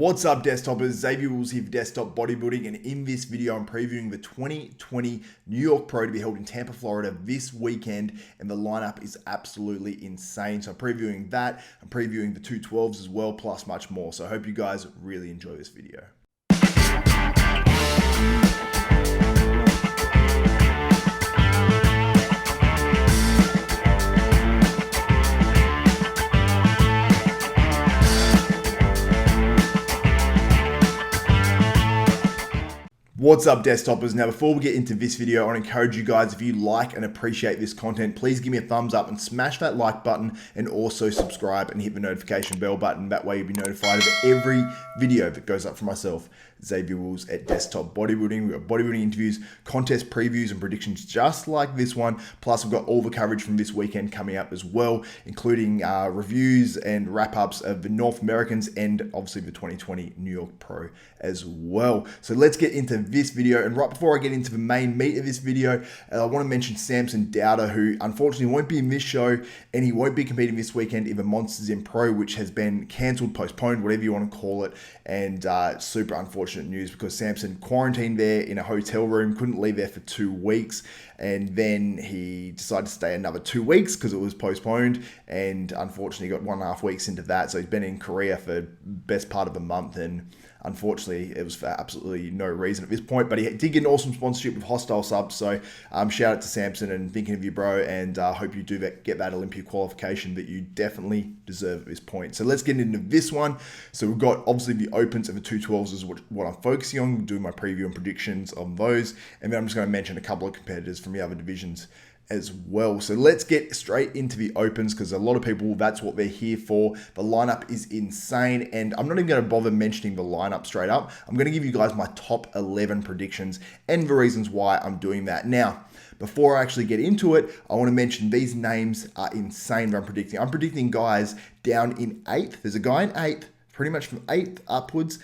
What's up, desktopers? Xavier Wills here for Desktop Bodybuilding, and in this video I'm previewing the 2020 New York Pro to be held in Tampa, Florida this weekend, and the lineup is absolutely insane. So I'm previewing that, I'm previewing the 212s as well, plus much more. So I hope you guys really enjoy this video. What's up, desktopers? Now, before we get into this video, I want to encourage you guys, if you like and appreciate this content, please give me a thumbs up and smash that like button, and also subscribe and hit the notification bell button. That way you'll be notified of every video that goes up for myself, Xavier Wills at Desktop Bodybuilding. We've got bodybuilding interviews, contest previews and predictions just like this one. Plus, we've got all the coverage from this weekend coming up as well, including reviews and wrap-ups of the North Americans and obviously the 2020 New York Pro as well. So let's get into this video. And right before I get into the main meat of this video, I want to mention Samson Dauda, who unfortunately won't be in this show, and he won't be competing this weekend in the MonsterZym Pro, which has been cancelled, postponed, whatever you want to call it. And super unfortunate news, because Samson quarantined there in a hotel room, couldn't leave there for 2 weeks, and then he decided to stay another 2 weeks because it was postponed, and unfortunately got 1.5 weeks into that. So he's been in Korea for the best part of a month, and unfortunately, it was for absolutely no reason at this point, but he did get an awesome sponsorship with Hostile Subs. So shout out to Samson, and thinking of you, bro, and hope you do get that Olympia qualification that you definitely deserve at this point. So let's get into this one. So we've got obviously the opens and the 212s is what I'm focusing on, doing my preview and predictions on those, and then I'm just going to mention a couple of competitors from the other divisions as well. So let's get straight into the opens, because a lot of people, that's what they're here for. The lineup is insane, and I'm not even going to bother mentioning the lineup straight up. I'm going to give you guys my top 11 predictions and the reasons why I'm doing that. Now, before I actually get into it, I want to mention these names are insane that I'm predicting. I'm predicting guys down in 8th. There's a guy in 8th, pretty much from 8th upwards.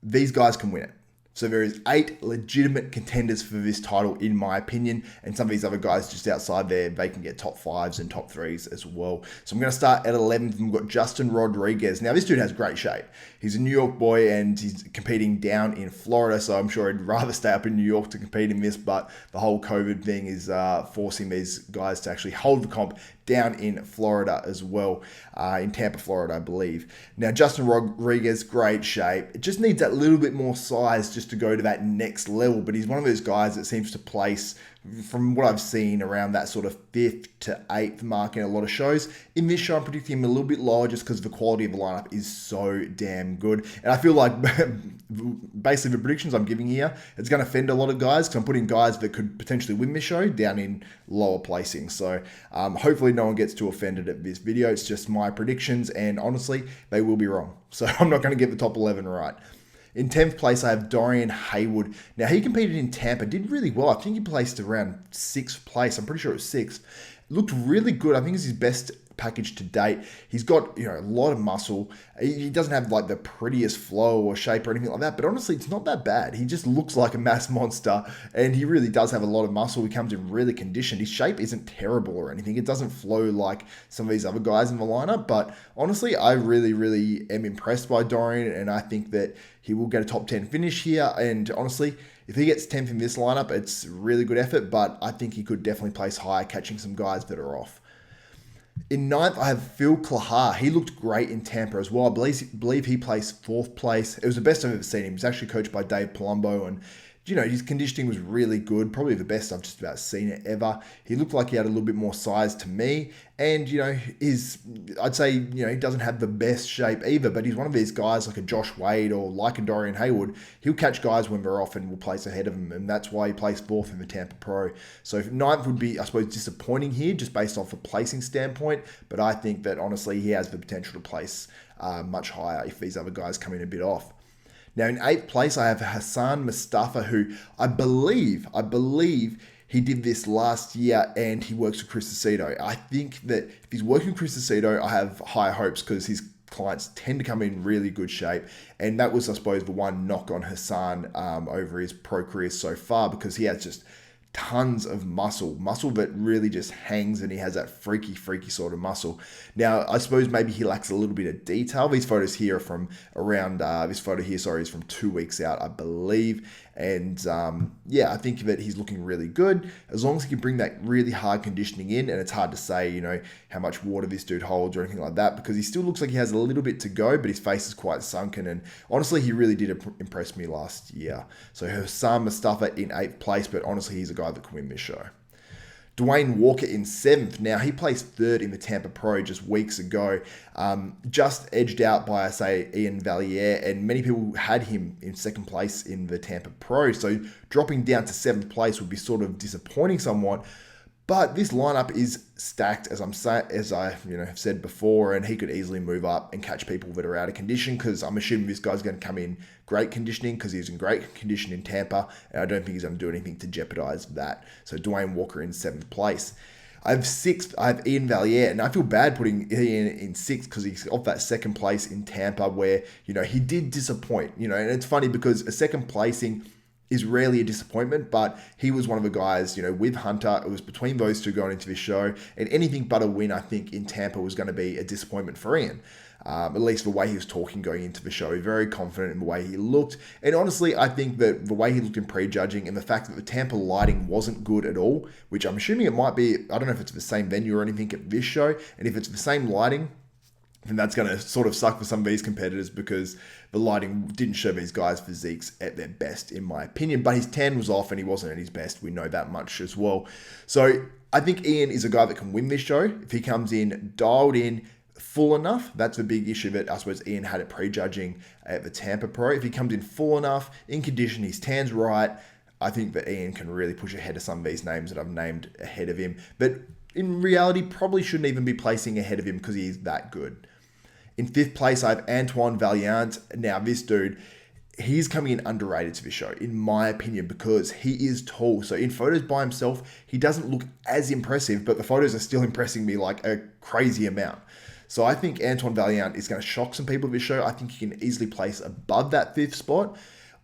These guys can win it. So there is 8 legitimate contenders for this title, in my opinion. And some of these other guys just outside there, they can get top 5s and top 3s as well. So I'm going to start at 11th. We've got Justin Rodriguez. Now, this dude has great shape. He's a New York boy, and he's competing down in Florida. So I'm sure he'd rather stay up in New York to compete in this. But the whole COVID thing is forcing these guys to actually hold the comp down in Florida as well, in Tampa, Florida, I believe. Now, Justin Rodriguez, great shape. It just needs that little bit more size just to go to that next level, but he's one of those guys that seems to place, from what I've seen, around that sort of 5th to 8th mark in a lot of shows. In this show, I'm predicting him a little bit lower just because the quality of the lineup is so damn good. And I feel like basically the predictions I'm giving here, it's going to offend a lot of guys, because I'm putting guys that could potentially win this show down in lower placing. So hopefully no one gets too offended at this video. It's just my predictions, and honestly, they will be wrong. So I'm not going to get the top 11 right. In 10th place, I have Dorian Haywood. Now, he competed in Tampa, did really well. I think he placed around 6th place. I'm pretty sure it was 6th. Looked really good. I think it's his best package to date. He's got, a lot of muscle. He doesn't have like the prettiest flow or shape or anything like that, but honestly, it's not that bad. He just looks like a mass monster, and he really does have a lot of muscle. He comes in really conditioned. His shape isn't terrible or anything. It doesn't flow like some of these other guys in the lineup, but honestly, I really am impressed by Dorian, and I think that he will get a top 10 finish here. And honestly, if he gets 10th in this lineup, it's really good effort, but I think he could definitely place higher, catching some guys that are off. In 9th, I have Phil Klahar. He looked great in Tampa as well. I believe he placed 4th place. It was the best I've ever seen him. He's actually coached by Dave Palumbo, and his conditioning was really good. Probably the best I've just about seen it ever. He looked like he had a little bit more size to me. And, I'd say, he doesn't have the best shape either, but he's one of these guys like a Josh Wade or like a Dorian Haywood. He'll catch guys when they're off and will place ahead of them, and that's why he placed 4th in the Tampa Pro. So 9th would be, I suppose, disappointing here just based off a placing standpoint, but I think that, honestly, he has the potential to place much higher if these other guys come in a bit off. Now, in 8th place, I have Hassan Mustafa, who I believe he did this last year, and he works with Chris Aceto. I think that if he's working with Chris Aceto, I have higher hopes, because his clients tend to come in really good shape. And that was, I suppose, the one knock on Hassan over his pro career so far, because he has just tons of muscle that really just hangs, and he has that freaky sort of muscle. Now, I suppose maybe he lacks a little bit of detail. These photos here are from around, this photo here, sorry, is from 2 weeks out, I believe. And yeah, I think that he's looking really good as long as he can bring that really hard conditioning in. And it's hard to say, you know, how much water this dude holds or anything like that, because he still looks like he has a little bit to go, but his face is quite sunken. And honestly, he really did impress me last year. So Sam Mustafa in 8th place, but honestly, he's a guy that can win this show. Dwayne Walker in 7th. Now, he placed 3rd in the Tampa Pro just weeks ago, just edged out by, say, Iain Valliere, and many people had him in 2nd place in the Tampa Pro. So dropping down to 7th place would be sort of disappointing somewhat. But this lineup is stacked, as I have said before, and he could easily move up and catch people that are out of condition, because I'm assuming this guy's going to come in great conditioning, because he's in great condition in Tampa, and I don't think he's going to do anything to jeopardize that. So Dwayne Walker in 7th place. I have Iain Valliere, and I feel bad putting Iain in 6th because he's off that 2nd place in Tampa, where, you know, he did disappoint, you know, and it's funny because a 2nd placing is rarely a disappointment, but he was one of the guys, you know, with Hunter. It was between those two going into this show, and anything but a win, I think, in Tampa was going to be a disappointment for Iain. At least the way he was talking going into the show, very confident in the way he looked. And honestly, I think that the way he looked in prejudging and the fact that the Tampa lighting wasn't good at all, which I'm assuming it might be, I don't know if it's the same venue or anything at this show, and if it's the same lighting, then that's going to sort of suck for some of these competitors, because the lighting didn't show these guys' physiques at their best, in my opinion. But his tan was off and he wasn't at his best. We know that much as well. So I think Iain is a guy that can win this show. If he comes in dialed in, full enough, that's the big issue that I suppose Iain had at prejudging at the Tampa Pro. If he comes in full enough, in condition, his tan's right, I think that Iain can really push ahead of some of these names that I've named ahead of him. But in reality, probably shouldn't even be placing ahead of him because he's that good. In 5th place, I have Iain Valliere. Now, this dude, he's coming in underrated to this show, in my opinion, because he is tall. So in photos by himself, he doesn't look as impressive, but the photos are still impressing me like a crazy amount. So I think Iain Valliere is going to shock some people this show. I think he can easily place above that 5th spot,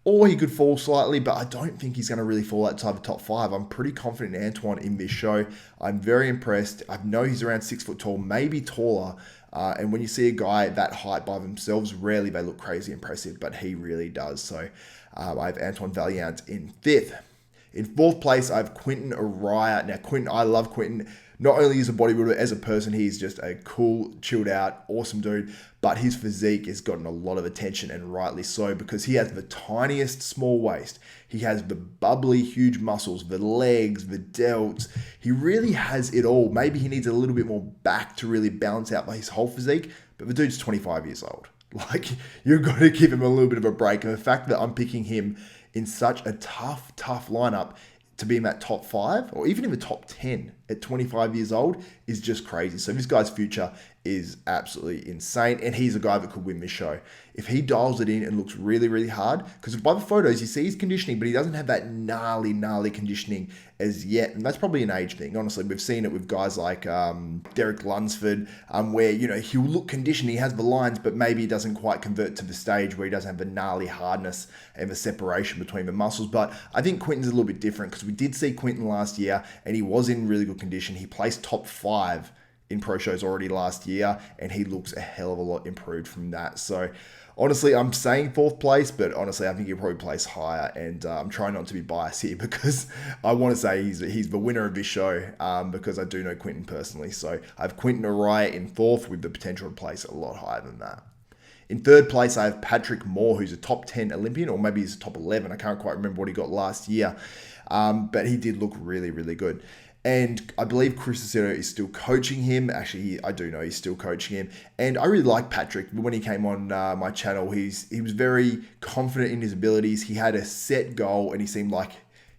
or he could fall slightly, but I don't think he's going to really fall outside the top 5. I'm pretty confident in Iain in this show. I'm very impressed. I know he's around 6 foot tall, maybe taller. And when you see a guy that height by themselves, rarely they look crazy impressive, but he really does. So I have Iain Valliere in 5th. In 4th place, I have Quinton Araya. Now, Quinton, I love Quinton. Not only is a bodybuilder, as a person, he's just a cool, chilled out, awesome dude, but his physique has gotten a lot of attention, and rightly so, because he has the tiniest small waist. He has the bubbly, huge muscles, the legs, the delts. He really has it all. Maybe he needs a little bit more back to really balance out his whole physique, but the dude's 25 years old. Like, you've got to give him a little bit of a break. And the fact that I'm picking him in such a tough lineup to be in that top 5 or even in the top 10 at 25 years old is just crazy. So this guy's future is absolutely insane, and he's a guy that could win this show. If he dials it in and looks really, really hard, because by the photos you see his conditioning, but he doesn't have that gnarly conditioning as yet, and that's probably an age thing. Honestly, we've seen it with guys like Derek Lunsford, where, you know, he'll look conditioned, he has the lines, but maybe he doesn't quite convert to the stage where he doesn't have the gnarly hardness and the separation between the muscles. But I think Quinton's a little bit different, because we did see Quinton last year, and he was in really good condition. He placed top 5 in pro shows already last year, and he looks a hell of a lot improved from that. So honestly, I'm saying 4th place, but honestly, I think he'll probably place higher, and I'm trying not to be biased here, because I want to say he's the winner of this show, because I do know Quinton personally. So I have Quinton Araya in 4th with the potential to place a lot higher than that. In 3rd place, I have Patrick Moore, who's a top 10 Olympian, or maybe he's a top 11. I can't quite remember what he got last year, but he did look really, really good. And I believe Chris Aceto is still coaching him. Actually, I do know he's still coaching him. And I really like Patrick. When he came on my channel, he was very confident in his abilities. He had a set goal, and he seemed like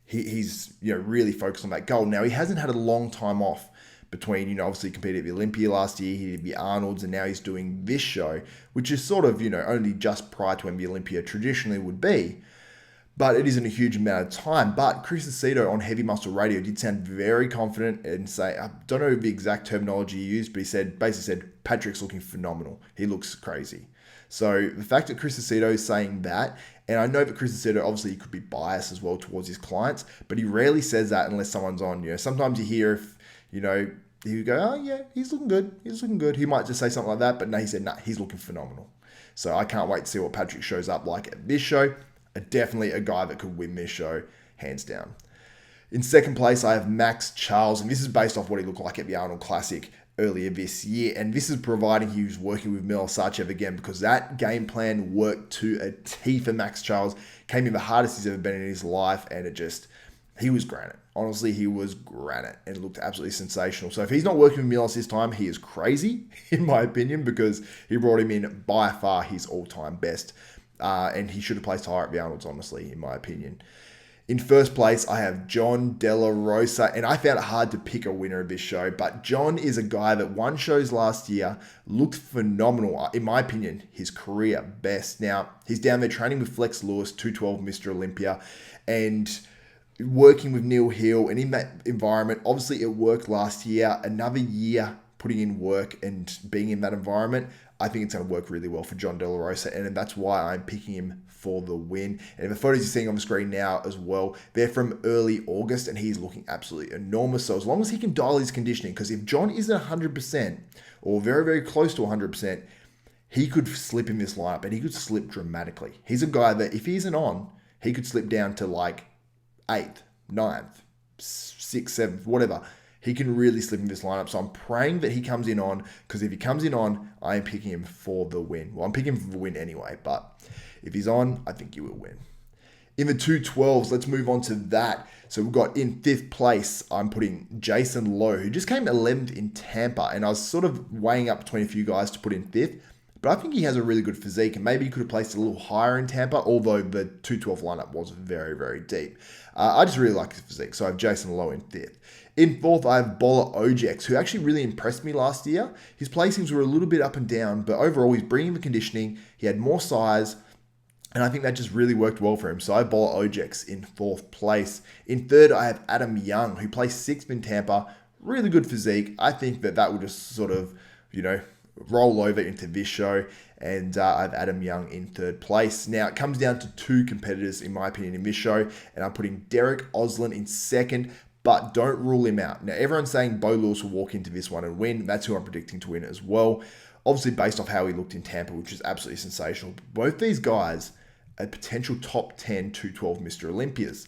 he's really focused on that goal. Now, he hasn't had a long time off between, obviously he competed at the Olympia last year, he did the Arnold's, and now he's doing this show, which is sort of, only just prior to when the Olympia traditionally would be. But it isn't a huge amount of time. But Chris Aceto on Heavy Muscle Radio did sound very confident and say, I don't know the exact terminology he used, but he basically said, Patrick's looking phenomenal. He looks crazy. So the fact that Chris Aceto is saying that, and I know that Chris Aceto, obviously he could be biased as well towards his clients, but he rarely says that unless someone's on. Sometimes you hear if, he would go, oh yeah, he's looking good. He's looking good. He might just say something like that, but no, he said, no, he's looking phenomenal. So I can't wait to see what Patrick shows up like at this show. Definitely a guy that could win this show, hands down. In second place, I have Max Charles, and this is based off what he looked like at the Arnold Classic earlier this year. And this is providing he was working with Milos Sarcev again, because that game plan worked to a T for Max Charles. Came in the hardest he's ever been in his life, and he was granite. Honestly, he was granite, and it looked absolutely sensational. So if he's not working with Milos this time, he is crazy, in my opinion, because he brought him in by far his all-time best. And he should have placed higher at the Arnolds, honestly, in my opinion. In first place, I have John Della Rosa, and I found it hard to pick a winner of this show, but John is a guy that won shows last year, looked phenomenal, in my opinion, his career best. Now, he's down there training with Flex Lewis, 212 Mr. Olympia, and working with Neil Hill, and in that environment, obviously it worked last year. Another year putting in work and being in that environment, I think it's going to work really well for John Della Rosa, and that's why I'm picking him for the win. And the photos you're seeing on the screen now as well, they're from early August, and he's looking absolutely enormous. So as long as he can dial his conditioning, because if John isn't 100% or very, very close to 100%, he could slip in this lineup, and he could slip dramatically. He's a guy that if he isn't on, he could slip down to like 8th, 9th, 6th, 7th, whatever. He can really slip in this lineup. So I'm praying that he comes in on, because if he comes in on, I am picking him for the win. Well, I'm picking him for the win anyway, but if he's on, I think he will win. In the 212s, let's move on to that. So we've got in 5th place, I'm putting Jason Lowe, who just came 11th in Tampa. And I was sort of weighing up between a few guys to put in 5th. But I think he has a really good physique, and maybe he could have placed a little higher in Tampa, although the 212 lineup was very, very deep. I just really like his physique, so I have Jason Lowe in 5th. In 4th, I have Bola Ojex, who actually really impressed me last year. His placings were a little bit up and down, but overall, he's bringing the conditioning. He had more size, and I think that just really worked well for him. So I have Bola Ojex in 4th place. In 3rd, I have Adam Young, who placed 6th in Tampa. Really good physique. I think that will just sort of, roll over into this show, and I have Adam Young in 3rd place. Now, it comes down to 2 competitors, in my opinion, in this show, and I'm putting Derek Oslin in 2nd, but don't rule him out. Now, everyone's saying Bo Lewis will walk into this one and win. That's who I'm predicting to win as well. Obviously, based off how he looked in Tampa, which is absolutely sensational. Both these guys are potential top 10 212 Mr. Olympias.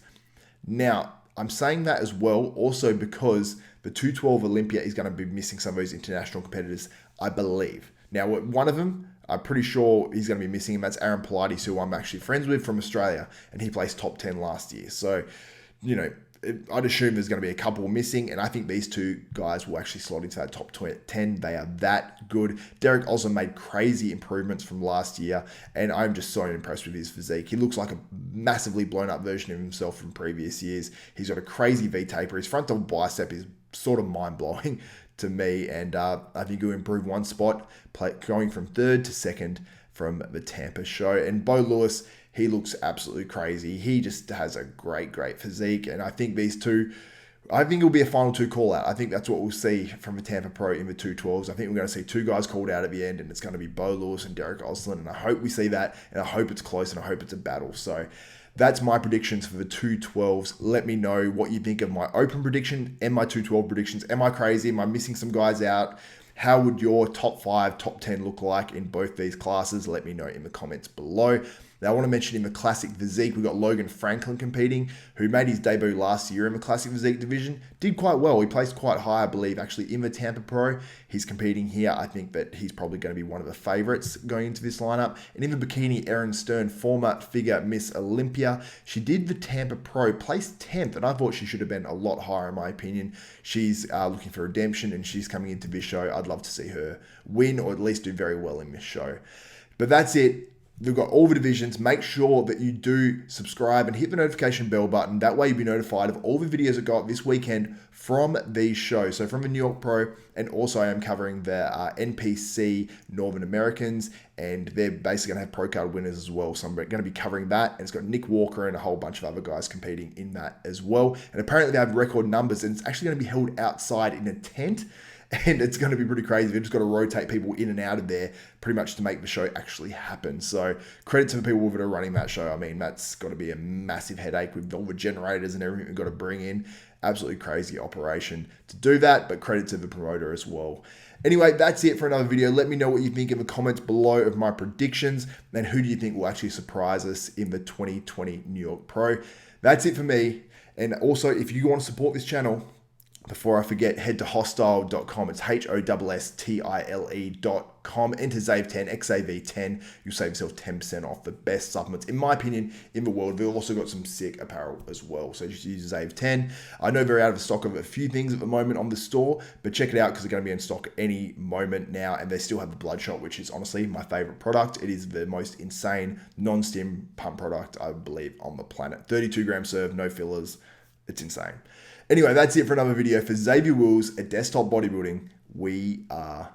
Now, I'm saying that as well also because the 212 Olympia is going to be missing some of those international competitors, I believe. Now, one of them, I'm pretty sure he's going to be missing him. That's Aaron Pilates, who I'm actually friends with from Australia, and he placed top 10 last year. So, I'd assume there's going to be a couple missing, and I think these 2 guys will actually slot into that top 10. They are that good. Derek also made crazy improvements from last year, and I'm just so impressed with his physique. He looks like a massively blown up version of himself from previous years. He's got a crazy V-taper. His front double bicep is sort of mind-blowing to me, and I think he'll improve one spot, going from 3rd to 2nd from the Tampa show. And Bo Lewis, he looks absolutely crazy. He just has a great, great physique. And I think these 2, I think it'll be a final 2 call out. I think that's what we'll see from the Tampa Pro in the 212s. I think we're going to see 2 guys called out at the end, and it's going to be Bo Lewis and Derek Oslin. And I hope we see that, and I hope it's close, and I hope it's a battle. So that's my predictions for the 212s. Let me know what you think of my open prediction and my 212 predictions. Am I crazy? Am I missing some guys out? How would your top 5, top 10 look like in both these classes? Let me know in the comments below. Now, I want to mention in the Classic Physique, we've got Logan Franklin competing, who made his debut last year in the Classic Physique division. Did quite well. He placed quite high, I believe, actually, in the Tampa Pro. He's competing here. I think that he's probably going to be one of the favorites going into this lineup. And in the bikini, Erin Stern, former figure Miss Olympia. She did the Tampa Pro, placed 10th, and I thought she should have been a lot higher, in my opinion. She's looking for redemption, and she's coming into this show. I'd love to see her win, or at least do very well in this show. But that's it. We've got all the divisions. Make sure that you do subscribe and hit the notification bell button. That way you'll be notified of all the videos that go up this weekend from these shows. So from the New York Pro, and also I am covering the NPC Northern Americans, and they're basically going to have pro card winners as well. So I'm going to be covering that. And it's got Nick Walker and a whole bunch of other guys competing in that as well. And apparently they have record numbers, and it's actually going to be held outside in a tent. and it's going to be pretty crazy. We've just got to rotate people in and out of there pretty much to make the show actually happen. So credit to the people that are running that show. I mean, that's got to be a massive headache with all the generators and everything we've got to bring in. Absolutely crazy operation to do that, but credit to the promoter as well. Anyway, that's it for another video. Let me know what you think in the comments below of my predictions, and who do you think will actually surprise us in the 2020 New York Pro. That's it for me. And also, if you want to support this channel, before I forget, head to hostile.com. It's HOSSTILE.com. Enter ZAVE10, XAV10. You'll save yourself 10% off the best supplements, in my opinion, in the world. We've also got some sick apparel as well. So just use ZAVE10. I know they're out of stock of a few things at the moment on the store, but check it out because they're going to be in stock any moment now. And they still have the Bloodshot, which is honestly my favorite product. It is the most insane non-stim pump product, I believe, on the planet. 32 gram serve, no fillers. It's insane. Anyway, that's it for another video. For Xavier Wills at Desktop Bodybuilding, we are